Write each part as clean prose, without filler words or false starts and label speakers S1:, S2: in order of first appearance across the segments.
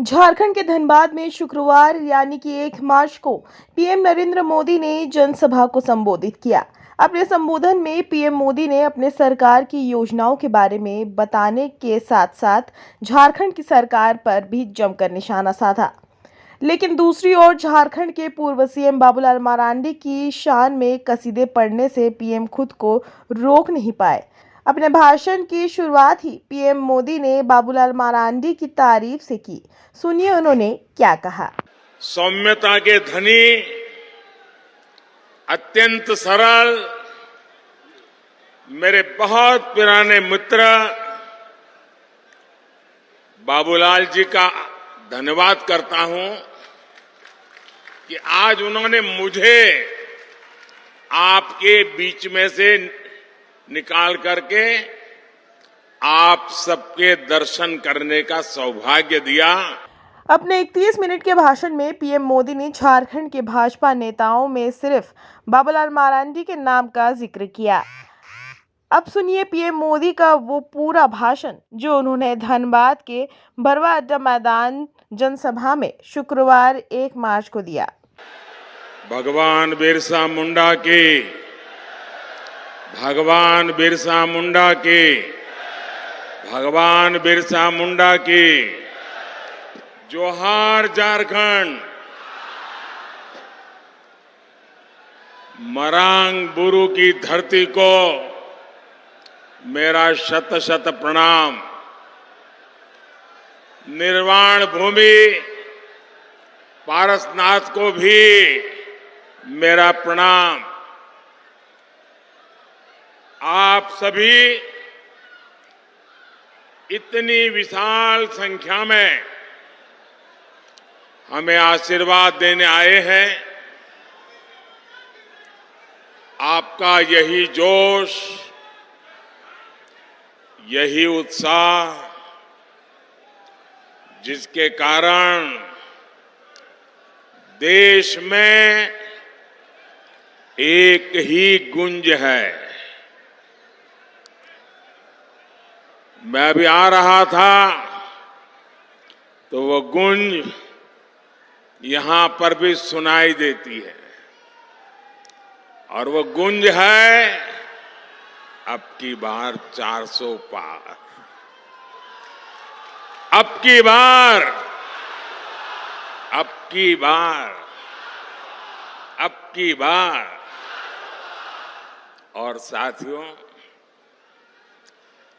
S1: झारखंड के धनबाद में शुक्रवार यानी कि 1 मार्च को पीएम नरेंद्र मोदी ने जनसभा को संबोधित किया। अपने संबोधन में पीएम मोदी ने अपने सरकार की योजनाओं के बारे में बताने के साथ साथ झारखंड की सरकार पर भी जमकर निशाना साधा। लेकिन दूसरी ओर झारखंड के पूर्व सीएम बाबूलाल मरांडी की शान में कसीदे पढ़ने से पीएम खुद को रोक नहीं पाए। अपने भाषण की शुरुआत ही पीएम मोदी ने बाबूलाल मरांडी की तारीफ से की। सुनिए उन्होंने क्या कहा।
S2: सौम्यता के धनी, अत्यंत सरल, मेरे बहुत पुराने मित्र बाबूलाल जी का धन्यवाद करता हूं कि आज उन्होंने मुझे आपके बीच में से निकाल करके आप सबके दर्शन करने का सौभाग्य दिया।
S1: अपने 31 मिनट के भाषण में पीएम मोदी ने झारखंड के भाजपा नेताओं में सिर्फ बाबूलाल मरांडी के नाम का जिक्र किया। अब सुनिए पीएम मोदी का वो पूरा भाषण जो उन्होंने धनबाद के बरवा अड्डा मैदान जनसभा में शुक्रवार 1 मार्च को दिया।
S2: भगवान बिरसा मुंडा की, भगवान बिरसा मुंडा की, भगवान बिरसा मुंडा की। जोहार झारखंड। मरांग बुरु की धरती को मेरा शत शत प्रणाम। निर्वाण भूमि पारसनाथ को भी मेरा प्रणाम। आप सभी इतनी विशाल संख्या में हमें आशीर्वाद देने आए हैं। आपका यही जोश, यही उत्साह, जिसके कारण देश में एक ही गुंज है। मैं अभी आ रहा था तो वो गुंज यहां पर भी सुनाई देती है और वो गुंज है अब की बार 400 पार। अब की बार, अब की बार, अब की बार। और साथियों,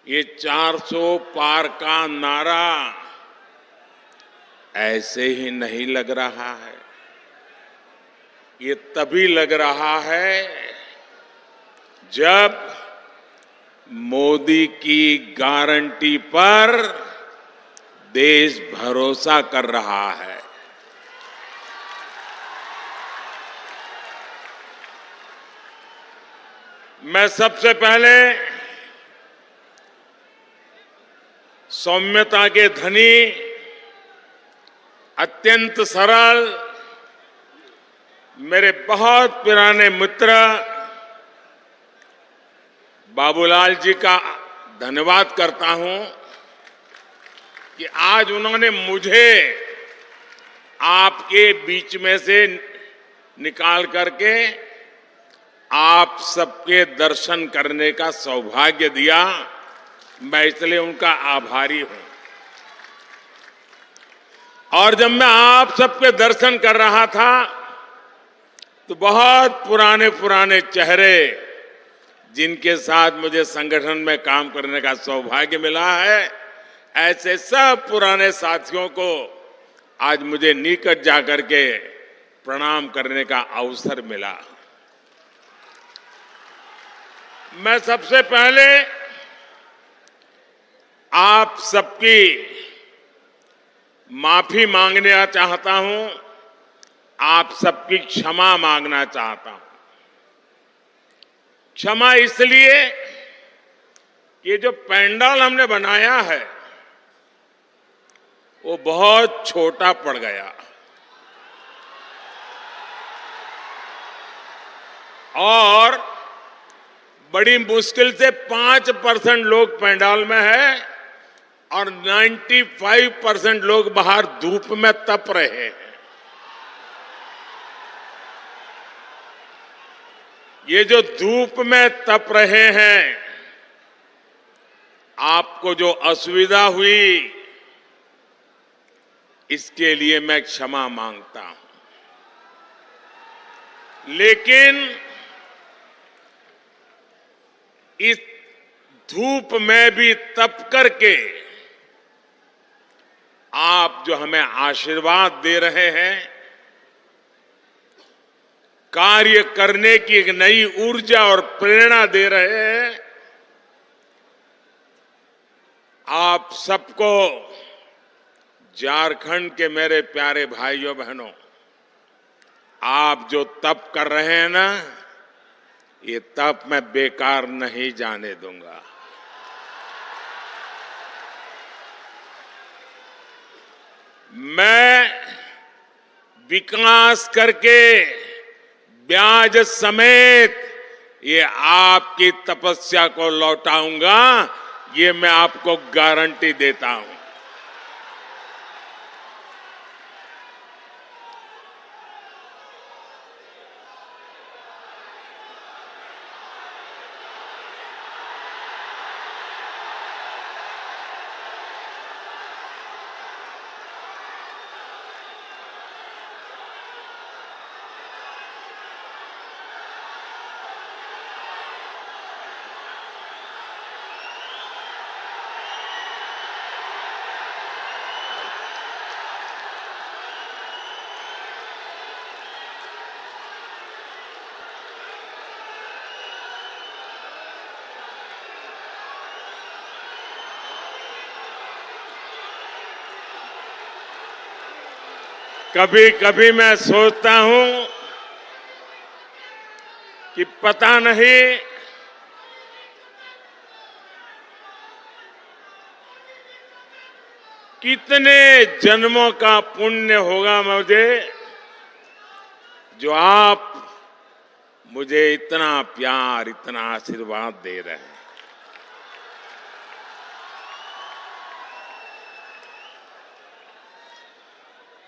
S2: ये 400 पार का नारा ऐसे ही नहीं लग रहा है। ये तभी लग रहा है जब मोदी की गारंटी पर देश भरोसा कर रहा है। मैं सबसे पहले सौम्यता के धनी, अत्यंत सरल, मेरे बहुत पुराने मित्र बाबूलाल जी का धन्यवाद करता हूं कि आज उन्होंने मुझे आपके बीच में से निकाल करके आप सबके दर्शन करने का सौभाग्य दिया। मैं इसलिए उनका आभारी हूं। और जब मैं आप सबके दर्शन कर रहा था तो बहुत पुराने पुराने चेहरे, जिनके साथ मुझे संगठन में काम करने का सौभाग्य मिला है, ऐसे सब पुराने साथियों को आज मुझे निकट जाकर के प्रणाम करने का अवसर मिला। मैं सबसे पहले आप सबकी माफी मांगना चाहता हूं, आप सबकी क्षमा मांगना चाहता हूं। क्षमा इसलिए कि जो पंडाल हमने बनाया है वो बहुत छोटा पड़ गया और बड़ी मुश्किल से 5% लोग पंडाल में है और 95% लोग बाहर धूप में तप रहे हैं। ये जो धूप में तप रहे हैं, आपको जो असुविधा हुई, इसके लिए मैं क्षमा मांगता हूं। लेकिन इस धूप में भी तप करके आप जो हमें आशीर्वाद दे रहे हैं, कार्य करने की एक नई ऊर्जा और प्रेरणा दे रहे हैं, आप सबको, झारखंड के मेरे प्यारे भाइयों बहनों, आप जो तप कर रहे हैं ना, ये तप मैं बेकार नहीं जाने दूंगा। मैं विकास करके ब्याज समेत ये आपकी तपस्या को लौटाऊंगा, ये मैं आपको गारंटी देता हूं। कभी कभी मैं सोचता हूं कि पता नहीं कितने जन्मों का पुण्य होगा मुझे, जो आप मुझे इतना प्यार, इतना आशीर्वाद दे रहे हैं।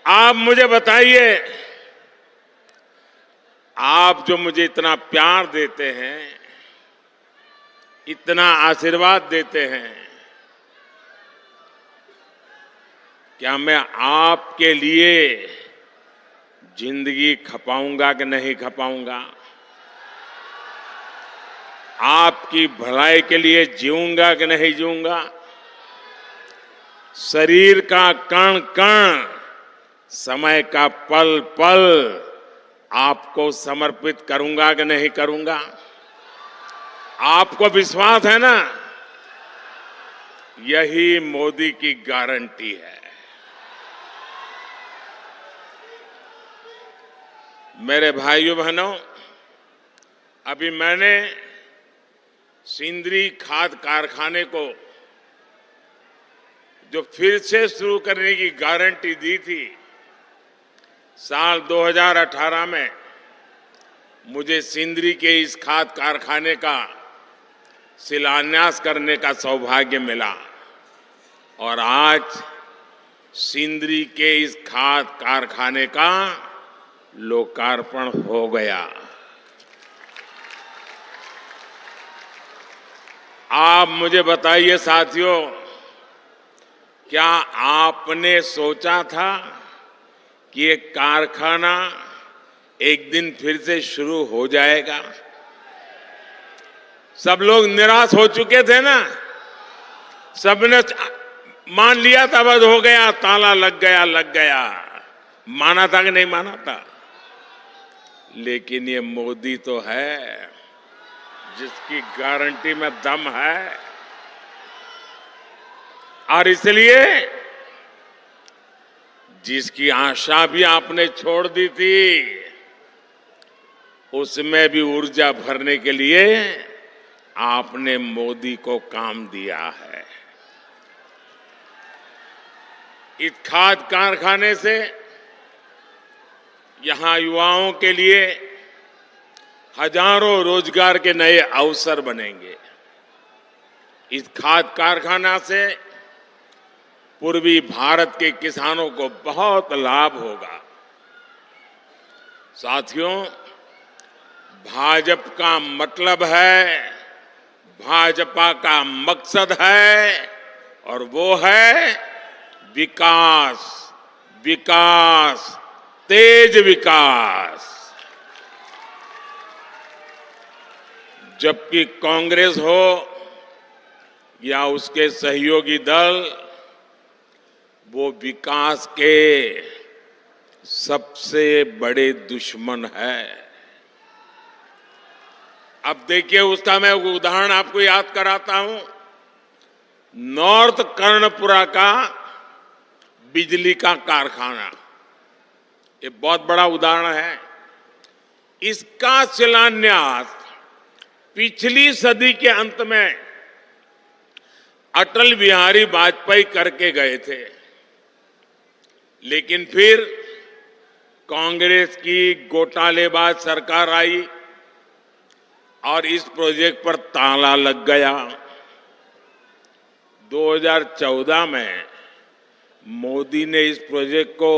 S2: आप मुझे बताइए, आप जो मुझे इतना प्यार देते हैं, इतना आशीर्वाद देते हैं, क्या मैं आपके लिए जिंदगी खपाऊंगा कि नहीं खपाऊंगा? आपकी भलाई के लिए जीऊंगा कि नहीं जीऊंगा? शरीर का कण कण, समय का पल पल आपको समर्पित करूंगा कि नहीं करूंगा? आपको विश्वास है ना? यही मोदी की गारंटी है। मेरे भाइयों बहनों, अभी मैंने सिंदरी खाद कारखाने को जो फिर से शुरू करने की गारंटी दी थी, साल 2018 में मुझे सिंदरी के इस खाद कारखाने का शिलान्यास करने का सौभाग्य मिला और आज सिंदरी के इस खाद कारखाने का लोकार्पण हो गया। आप मुझे बताइए साथियों, क्या आपने सोचा था कि ये कारखाना एक दिन फिर से शुरू हो जाएगा? सब लोग निराश हो चुके थे ना, सबने मान लिया था बस हो गया, ताला लग गया। माना था कि नहीं माना था? लेकिन ये मोदी तो है जिसकी गारंटी में दम है, और इसलिए जिसकी आशा भी आपने छोड़ दी थी, उसमें भी ऊर्जा भरने के लिए आपने मोदी को काम दिया है। इस खाद कारखाने से यहां युवाओं के लिए हजारों रोजगार के नए अवसर बनेंगे। इस खाद कारखाना से पूर्वी भारत के किसानों को बहुत लाभ होगा। साथियों, भाजपा का मतलब है, भाजपा का मकसद है, और वो है विकास, विकास, तेज विकास। जबकि कांग्रेस हो या उसके सहयोगी दल, वो विकास के सबसे बड़े दुश्मन है। अब देखिए, उसका मैं उदाहरण आपको याद कराता हूं। नॉर्थ कर्णपुरा का बिजली का कारखाना, ये बहुत बड़ा उदाहरण है। इसका शिलान्यास पिछली सदी के अंत में अटल बिहारी वाजपेयी करके गए थे, लेकिन फिर कांग्रेस की घोटालेबाज सरकार आई और इस प्रोजेक्ट पर ताला लग गया। 2014 में मोदी ने इस प्रोजेक्ट को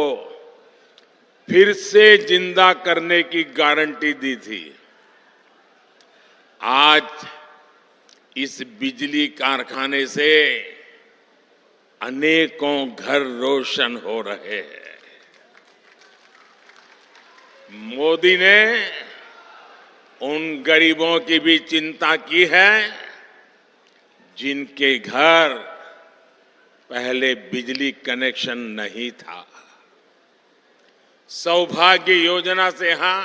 S2: फिर से जिंदा करने की गारंटी दी थी। आज इस बिजली कारखाने से अनेकों घर रोशन हो रहे हैं। मोदी ने उन गरीबों की भी चिंता की है जिनके घर पहले बिजली कनेक्शन नहीं था। सौभाग्य योजना से यहां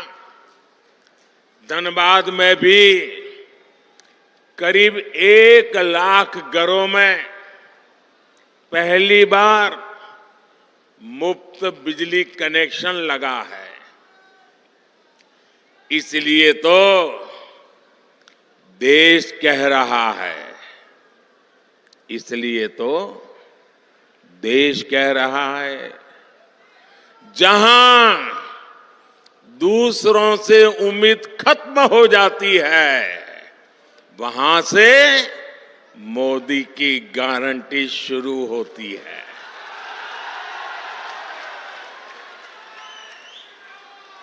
S2: धनबाद में भी करीब 1 लाख घरों में पहली बार मुफ्त बिजली कनेक्शन लगा है। इसलिए तो देश कह रहा है, इसलिए तो देश कह रहा है, जहां दूसरों से उम्मीद खत्म हो जाती है, वहां से मोदी की गारंटी शुरू होती है।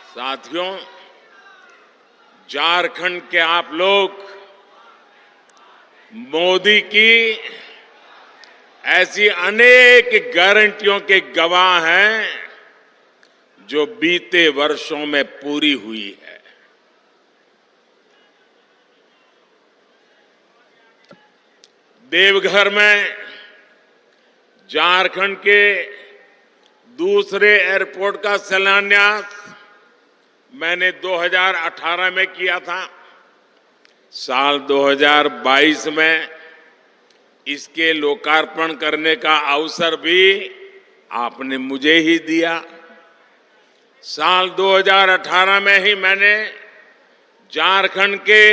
S2: साथियों, झारखंड के आप लोग मोदी की ऐसी अनेक गारंटियों के गवाह हैं जो बीते वर्षों में पूरी हुई है। देवघर में झारखंड के दूसरे एयरपोर्ट का शिलान्यास मैंने 2018 में किया था। साल 2022 में इसके लोकार्पण करने का अवसर भी आपने मुझे ही दिया। साल 2018 में ही मैंने झारखंड के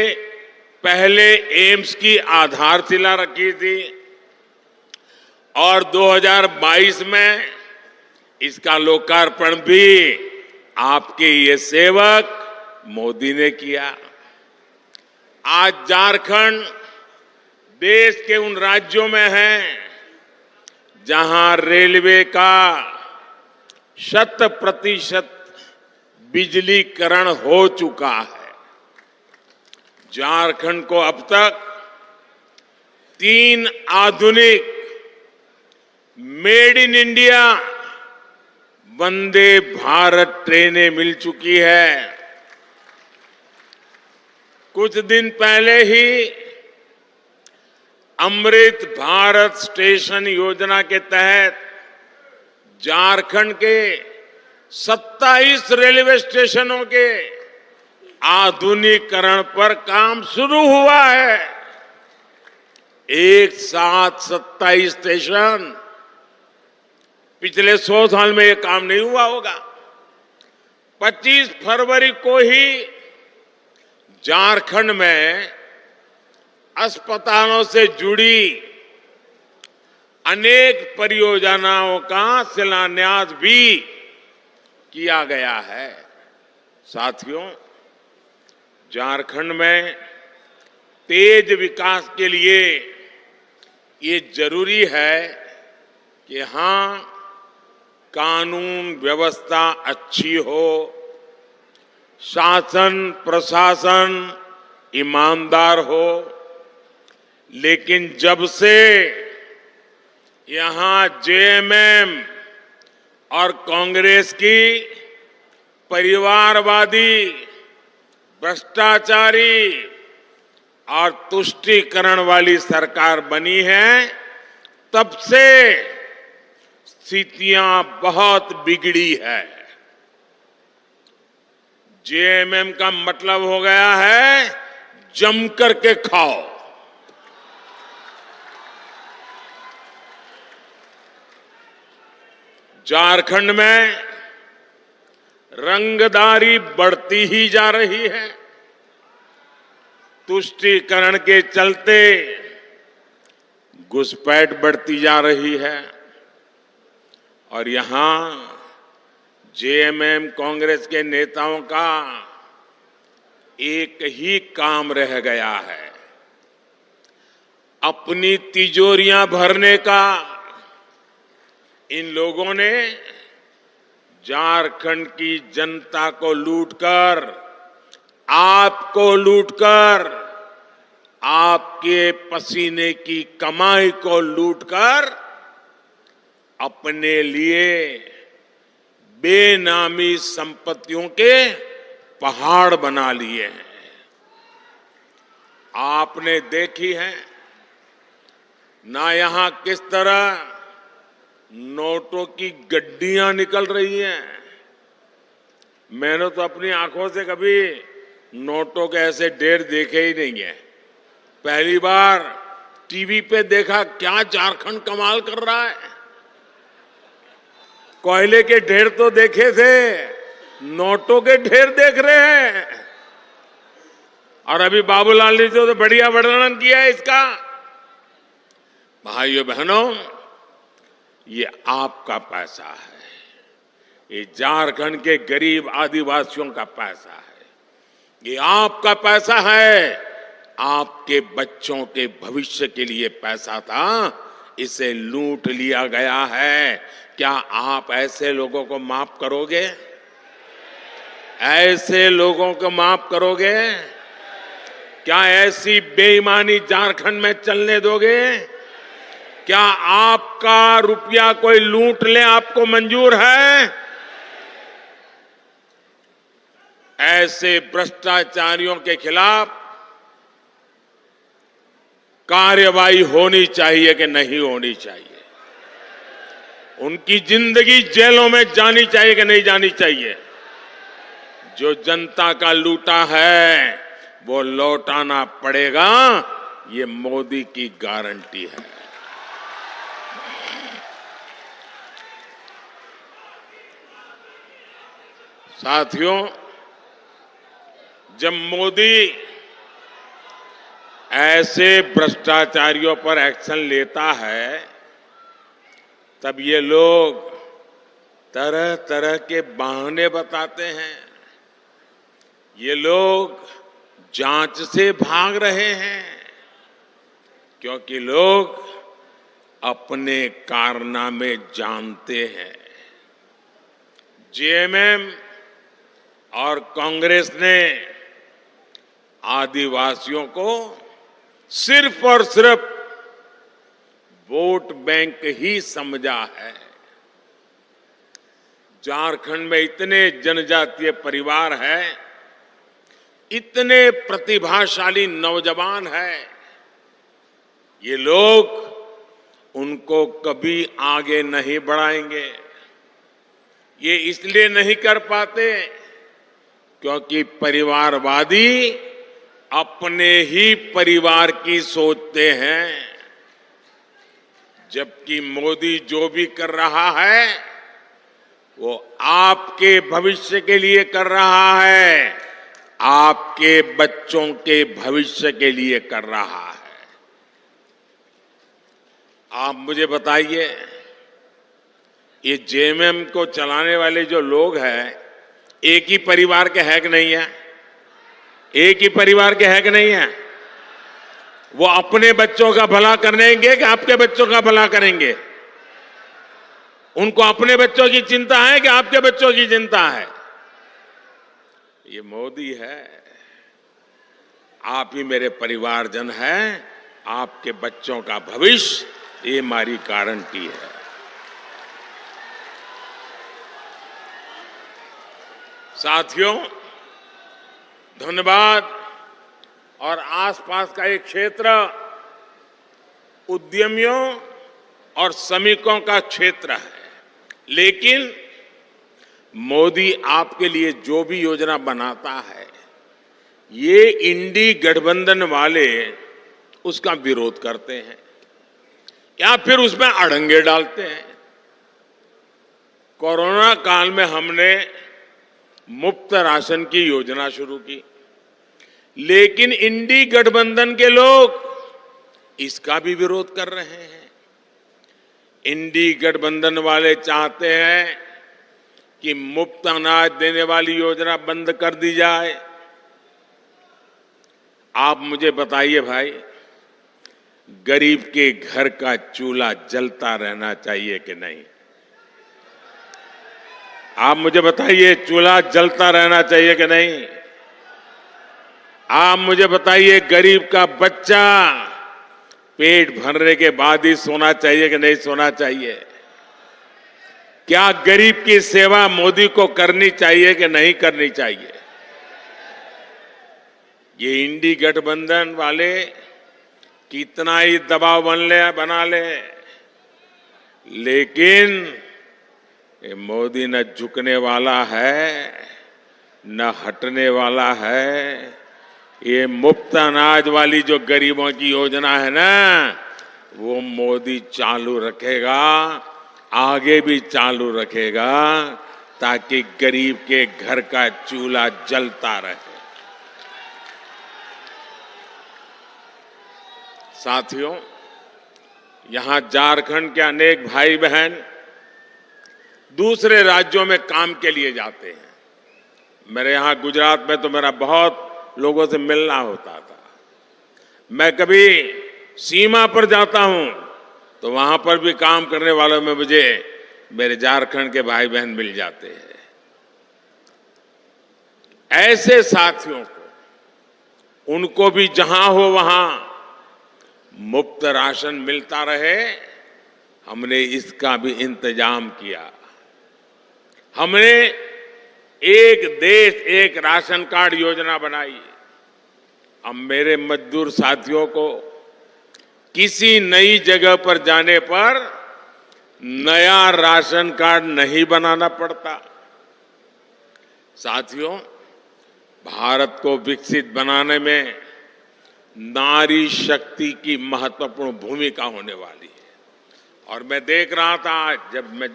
S2: पहले एम्स की आधारशिला रखी थी और 2022 में इसका लोकार्पण भी आपके ये सेवक मोदी ने किया। आज झारखंड देश के उन राज्यों में है जहां रेलवे का 100% बिजलीकरण हो चुका है। झारखंड को अब तक 3 आधुनिक made in India Vande Bharat ट्रेनें मिल चुकी है। कुछ दिन पहले ही अमृत भारत स्टेशन योजना के तहत झारखंड के 27 रेलवे स्टेशनों के आधुनिकीकरण पर काम शुरू हुआ है। एक साथ 27 स्टेशन, पिछले 100 साल में यह काम नहीं हुआ होगा। 25 फरवरी को ही झारखंड में अस्पतालों से जुड़ी अनेक परियोजनाओं का शिलान्यास भी किया गया है। साथियों, झारखंड में तेज विकास के लिए ये जरूरी है कि यहां कानून व्यवस्था अच्छी हो, शासन प्रशासन ईमानदार हो, लेकिन जब से यहां जेएमएम और कांग्रेस की परिवारवादी, भ्रष्टाचारी और तुष्टीकरण वाली सरकार बनी है, तब से स्थितियां बहुत बिगड़ी है। जेएमएम का मतलब हो गया है जम करके खाओ। झारखंड में रंगदारी बढ़ती ही जा रही है। तुष्टीकरण के चलते घुसपैठ बढ़ती जा रही है और यहां जेएमएम कांग्रेस के नेताओं का एक ही काम रह गया है, अपनी तिजोरियां भरने का। इन लोगों ने झारखंड की जनता को लूटकर, आपको लूटकर, आपके पसीने की कमाई को लूटकर अपने लिए बेनामी संपत्तियों के पहाड़ बना लिए हैं। आपने देखी है ना यहां किस तरह नोटों की गड्डियां निकल रही हैं। मैंने तो अपनी आंखों से कभी नोटों के ऐसे ढेर देखे ही नहीं है। पहली बार टीवी पे देखा, क्या झारखंड कमाल कर रहा है। कोयले के ढेर तो देखे थे, नोटों के ढेर देख रहे हैं। और अभी बाबूलाल ने तो बढ़िया वर्णन किया है इसका। भाइयों बहनों, ये आपका पैसा है, ये झारखंड के गरीब आदिवासियों का पैसा है, ये आपका पैसा है। आपके बच्चों के भविष्य के लिए पैसा था, इसे लूट लिया गया है। क्या आप ऐसे लोगों को माफ करोगे? ऐसे लोगों को माफ करोगे? क्या ऐसी बेईमानी झारखंड में चलने दोगे? क्या आपका रुपया कोई लूट ले आपको मंजूर है? ऐसे भ्रष्टाचारियों के खिलाफ कार्रवाई होनी चाहिए कि नहीं होनी चाहिए? उनकी जिंदगी जेलों में जानी चाहिए कि नहीं जानी चाहिए? जो जनता का लूटा है वो लौटाना पड़ेगा, ये मोदी की गारंटी है। साथियों, जब मोदी ऐसे भ्रष्टाचारियों पर एक्शन लेता है, तब ये लोग तरह तरह के बहाने बताते हैं। ये लोग जांच से भाग रहे हैं क्योंकि लोग अपने कारनामे जानते हैं। जेएमएम और कांग्रेस ने आदिवासियों को सिर्फ और सिर्फ वोट बैंक ही समझा है। झारखंड में इतने जनजातीय परिवार हैं, इतने प्रतिभाशाली नौजवान हैं, ये लोग उनको कभी आगे नहीं बढ़ाएंगे। ये इसलिए नहीं कर पाते क्योंकि परिवारवादी अपने ही परिवार की सोचते हैं, जबकि मोदी जो भी कर रहा है वो आपके भविष्य के लिए कर रहा है, आपके बच्चों के भविष्य के लिए कर रहा है। आप मुझे बताइए, ये जेएमएम को चलाने वाले जो लोग हैं, एक ही परिवार के है कि नहीं है? एक ही परिवार के है कि नहीं है? वो अपने बच्चों का भला करेंगे कि आपके बच्चों का भला करेंगे? उनको अपने बच्चों की चिंता है कि आपके बच्चों की चिंता है? ये मोदी है। आप ही मेरे परिवारजन हैं, आपके बच्चों का भविष्य ये हमारी गारंटी है। साथियों, धनबाद और आसपास का एक क्षेत्र उद्यमियों और श्रमिकों का क्षेत्र है, लेकिन मोदी आपके लिए जो भी योजना बनाता है, ये इंडी गठबंधन वाले उसका विरोध करते हैं या फिर उसमें अड़ंगे डालते हैं। कोरोना काल में हमने मुफ्त राशन की योजना शुरू की, लेकिन इंडी गठबंधन के लोग इसका भी विरोध कर रहे हैं। इंडी गठबंधन वाले चाहते हैं कि मुफ्त अनाज देने वाली योजना बंद कर दी जाए। आप मुझे बताइए भाई, गरीब के घर का चूल्हा जलता रहना चाहिए कि नहीं? आप मुझे बताइए, चूल्हा जलता रहना चाहिए कि नहीं? आप मुझे बताइए, गरीब का बच्चा पेट भरने के बाद ही सोना चाहिए कि नहीं सोना चाहिए? क्या गरीब की सेवा मोदी को करनी चाहिए कि नहीं करनी चाहिए? ये इंडी गठबंधन वाले कितना ही दबाव बना ले, लेकिन ये मोदी न झुकने वाला है न हटने वाला है। ये मुफ्त अनाज वाली जो गरीबों की योजना है ना, वो मोदी चालू रखेगा, आगे भी चालू रखेगा, ताकि गरीब के घर का चूल्हा जलता रहे। साथियों, यहां झारखंड के अनेक भाई बहन दूसरे राज्यों में काम के लिए जाते हैं। मेरे यहां गुजरात में तो मेरा बहुत लोगों से मिलना होता था। मैं कभी सीमा पर जाता हूं तो वहां पर भी काम करने वालों में मुझे मेरे झारखंड के भाई बहन मिल जाते हैं। ऐसे साथियों को, उनको भी जहां हो वहां मुफ्त राशन मिलता रहे, हमने इसका भी इंतजाम किया। हमने एक देश एक राशन कार्ड योजना बनाई। अब मेरे मजदूर साथियों को किसी नई जगह पर जाने पर नया राशन कार्ड नहीं बनाना पड़ता। साथियों, भारत को विकसित बनाने में नारी शक्ति की महत्वपूर्ण भूमिका होने वाली है। और मैं देख रहा था, जब मैं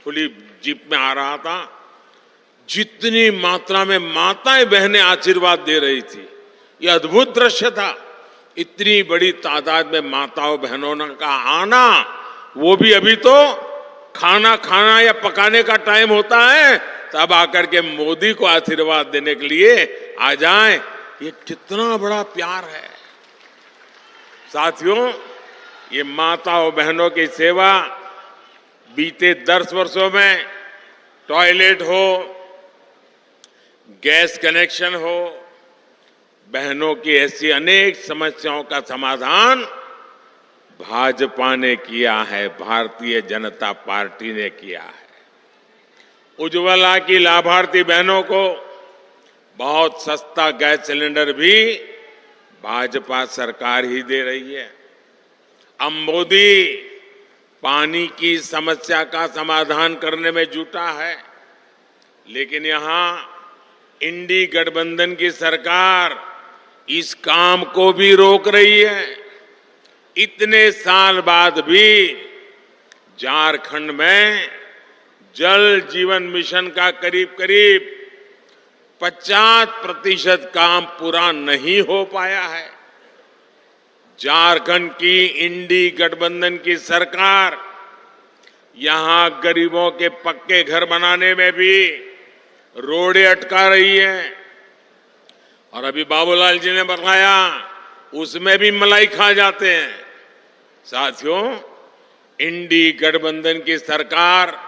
S2: खुली जीप में आ रहा था, जितनी मात्रा में माताएं बहनें आशीर्वाद दे रही थी, यह अद्भुत दृश्य था। इतनी बड़ी तादाद में माताओं बहनों का आना, वो भी अभी तो खाना खाना या पकाने का टाइम होता है, तब आकर के मोदी को आशीर्वाद देने के लिए आ जाएं। ये कितना बड़ा प्यार है। साथियों, ये माताओं बहनों की सेवा बीते 10 वर्षों में टॉयलेट हो, गैस कनेक्शन हो, बहनों की ऐसी अनेक समस्याओं का समाधान भाजपा ने किया है, भारतीय जनता पार्टी ने किया है। उज्ज्वला की लाभार्थी बहनों को बहुत सस्ता गैस सिलेंडर भी भाजपा सरकार ही दे रही है। अब मोदी पानी की समस्या का समाधान करने में जुटा है, लेकिन यहां इंडी गठबंधन की सरकार इस काम को भी रोक रही है। इतने साल बाद भी झारखंड में जल जीवन मिशन का करीब करीब 50% काम पूरा नहीं हो पाया है। झारखंड की इंडी गठबंधन की सरकार यहां गरीबों के पक्के घर बनाने में भी रोड़े अटका रही है। और अभी बाबूलाल जी ने बताया, उसमें भी मलाई खा जाते हैं। साथियों, इंडी गठबंधन की सरकार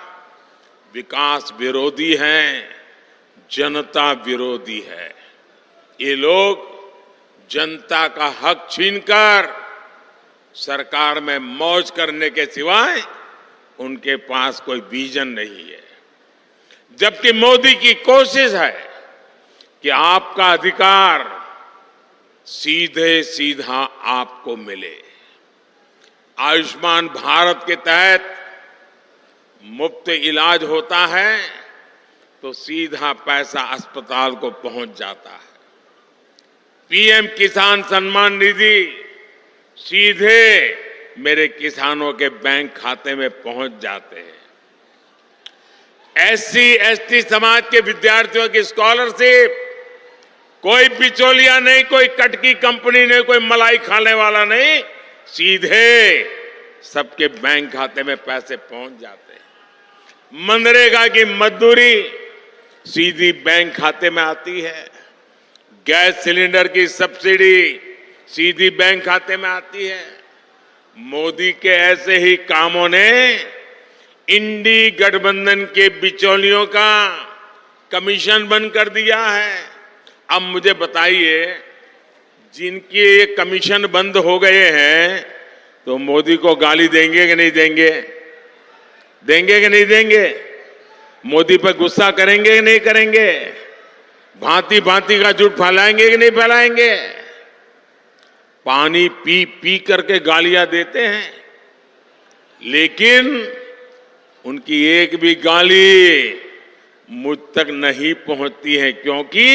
S2: विकास विरोधी है, जनता विरोधी है। ये लोग जनता का हक छीनकर सरकार में मौज करने के सिवाय उनके पास कोई विजन नहीं है। जबकि मोदी की कोशिश है कि आपका अधिकार सीधे सीधा आपको मिले। आयुष्मान भारत के तहत मुफ्त इलाज होता है तो सीधा पैसा अस्पताल को पहुंच जाता है। पीएम किसान सम्मान निधि सीधे मेरे किसानों के बैंक खाते में पहुंच जाते हैं। एससी एसटी समाज के विद्यार्थियों की स्कॉलरशिप कोई बिचौलिया नहीं, कोई कटकी कंपनी नहीं, कोई मलाई खाने वाला नहीं, सीधे सबके बैंक खाते में पैसे पहुंच जाते हैं। मनरेगा की मजदूरी सीधी बैंक खाते में आती है। गैस सिलेंडर की सब्सिडी सीधी बैंक खाते में आती है। मोदी के ऐसे ही कामों ने इंडी गठबंधन के बिचौलियों का कमीशन बंद कर दिया है। अब मुझे बताइए, जिनके ये कमीशन बंद हो गए हैं तो मोदी को गाली देंगे कि नहीं देंगे? देंगे कि नहीं देंगे? मोदी पर गुस्सा करेंगे कि नहीं करेंगे? भांति भांति का झूठ फैलाएंगे कि नहीं फैलाएंगे? पानी पी पी करके गालियां देते हैं, लेकिन उनकी एक भी गाली मुझ तक नहीं पहुंचती है, क्योंकि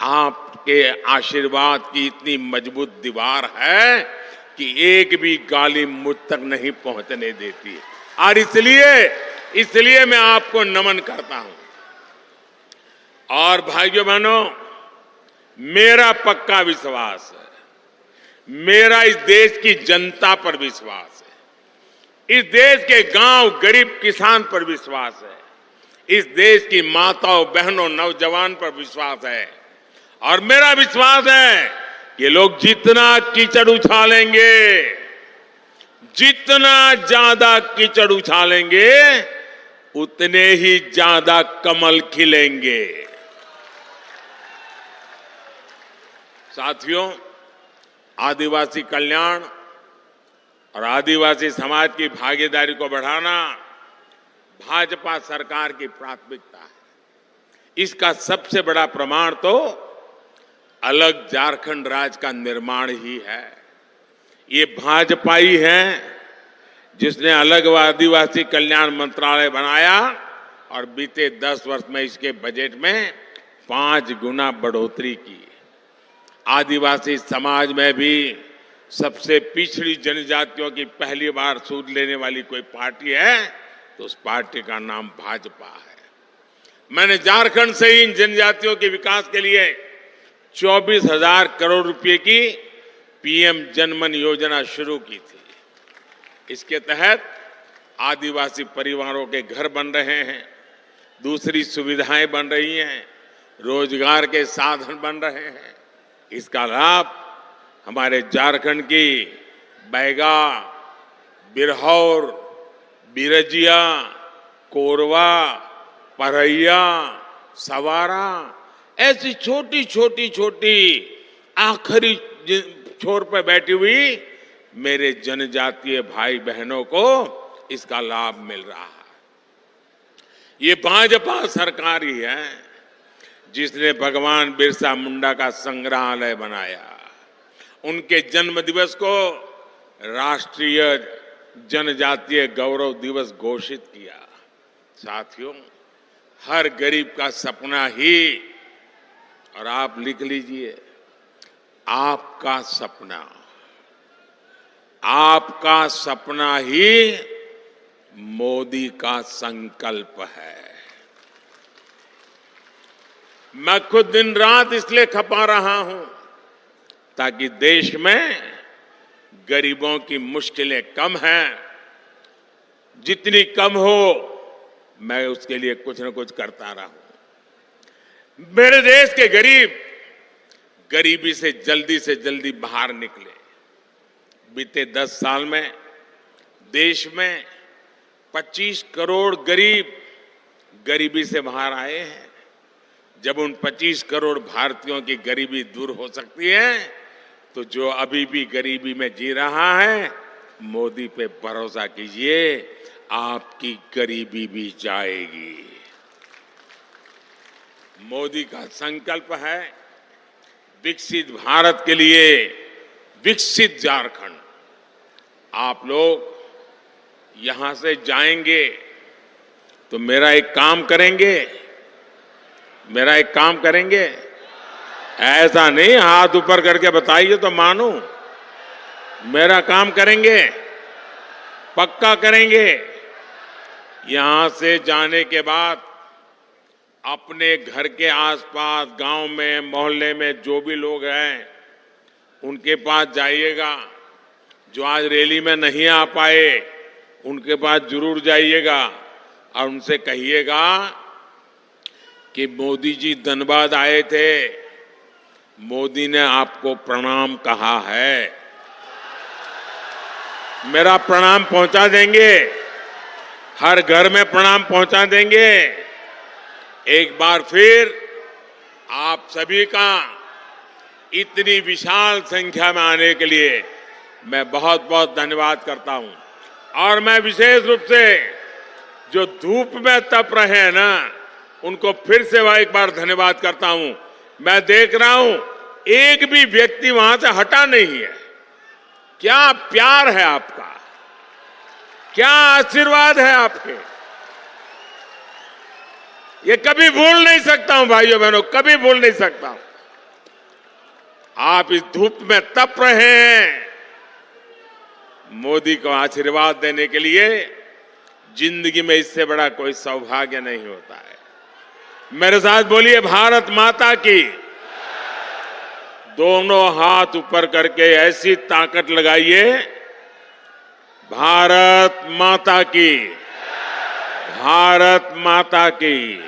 S2: आपके आशीर्वाद की इतनी मजबूत दीवार है कि एक भी गाली मुझ तक नहीं पहुंचने देती। और इसलिए मैं आपको नमन करता हूं। और भाइयों बहनों, मेरा पक्का विश्वास है, मेरा इस देश की जनता पर विश्वास है, इस देश के गांव गरीब किसान पर विश्वास है, इस देश की माताओं बहनों नौजवान पर विश्वास है। और मेरा विश्वास है कि लोग जितना कीचड़ उछालेंगे, जितना ज्यादा कीचड़ उछालेंगे, उतने ही ज्यादा कमल खिलेंगे। साथियों, आदिवासी कल्याण और आदिवासी समाज की भागीदारी को बढ़ाना भाजपा सरकार की प्राथमिकता है। इसका सबसे बड़ा प्रमाण तो अलग झारखंड राज्य का निर्माण ही है। ये भाजपा ही है जिसने अलग आदिवासी कल्याण मंत्रालय बनाया और बीते 10 वर्ष में इसके बजट में 5 गुना बढ़ोतरी की। आदिवासी समाज में भी सबसे पिछड़ी जनजातियों की पहली बार सूद लेने वाली कोई पार्टी है तो उस पार्टी का नाम भाजपा है। मैंने झारखंड से ही इन जनजातियों के विकास के लिए 24,000 करोड़ रुपए की पीएम जनमन योजना शुरू की थी। इसके तहत आदिवासी परिवारों के घर बन रहे हैं, दूसरी सुविधाएं बन रही हैं, रोजगार के साधन बन रहे हैं। इसका लाभ हमारे झारखंड की बैगा, बिरहौर, बिरजिया, कोरवा, परैया, सवारा, ऐसी छोटी छोटी आखिरी छोर पर बैठी हुई मेरे जनजातीय भाई बहनों को इसका लाभ मिल रहा है। ये भाजपा सरकार ही है जिसने भगवान बिरसा मुंडा का संग्रहालय बनाया, उनके जन्म दिवस को राष्ट्रीय जनजातीय गौरव दिवस घोषित किया। साथियों, हर गरीब का सपना ही, और आप लिख लीजिए, आपका सपना ही मोदी का संकल्प है। मैं खुद दिन रात इसलिए खपा रहा हूं ताकि देश में गरीबों की मुश्किलें कम हैं। जितनी कम हो मैं उसके लिए कुछ न कुछ करता रहूं। मेरे देश के गरीब गरीबी से जल्दी बाहर निकले। बीते 10 साल में देश में 25 करोड़ गरीब गरीबी से बाहर आए हैं। जब उन 25 करोड़ भारतीयों की गरीबी दूर हो सकती है तो जो अभी भी गरीबी में जी रहा है, मोदी पे भरोसा कीजिए, आपकी गरीबी भी जाएगी। मोदी का संकल्प है विकसित भारत के लिए विकसित झारखंड। आप लोग यहां से जाएंगे तो मेरा एक काम करेंगे, ऐसा नहीं हाथ ऊपर करके बताइए तो मानूं। मेरा काम करेंगे, पक्का करेंगे। यहां से जाने के बाद अपने घर के आसपास, गांव में, मोहल्ले में जो भी लोग हैं, उनके पास जाइएगा। जो आज रैली में नहीं आ पाए, उनके पास जरूर जाइएगा और उनसे कहिएगा कि मोदी जी धनबाद आए थे, मोदी ने आपको प्रणाम कहा है। मेरा प्रणाम पहुंचा देंगे, हर घर में प्रणाम पहुंचा देंगे। एक बार फिर आप सभी का इतनी विशाल संख्या में आने के लिए मैं बहुत बहुत धन्यवाद करता हूं। और मैं विशेष रूप से जो धूप में तप रहे हैं ना, उनको फिर से एक बार धन्यवाद करता हूं। मैं देख रहा हूं एक भी व्यक्ति वहां से हटा नहीं है। क्या प्यार है आपका, क्या आशीर्वाद है आपके, ये कभी भूल नहीं सकता हूं भाइयों बहनों, कभी भूल नहीं सकता हूं। आप इस धूप में तप रहे हैं, मोदी को आशीर्वाद देने के लिए जिंदगी में इससे बड़ा कोई सौभाग्य नहीं होता है। मेरे साथ बोलिए भारत माता की। दोनों हाथ ऊपर करके ऐसी ताकत लगाइए, भारत माता की, भारत माता की।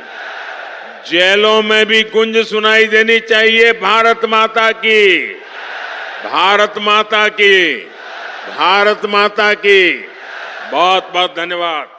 S2: जेलों में भी गुंज सुनाई देनी चाहिए, भारत माता की, भारत माता की, भारत माता की। बहुत बहुत धन्यवाद।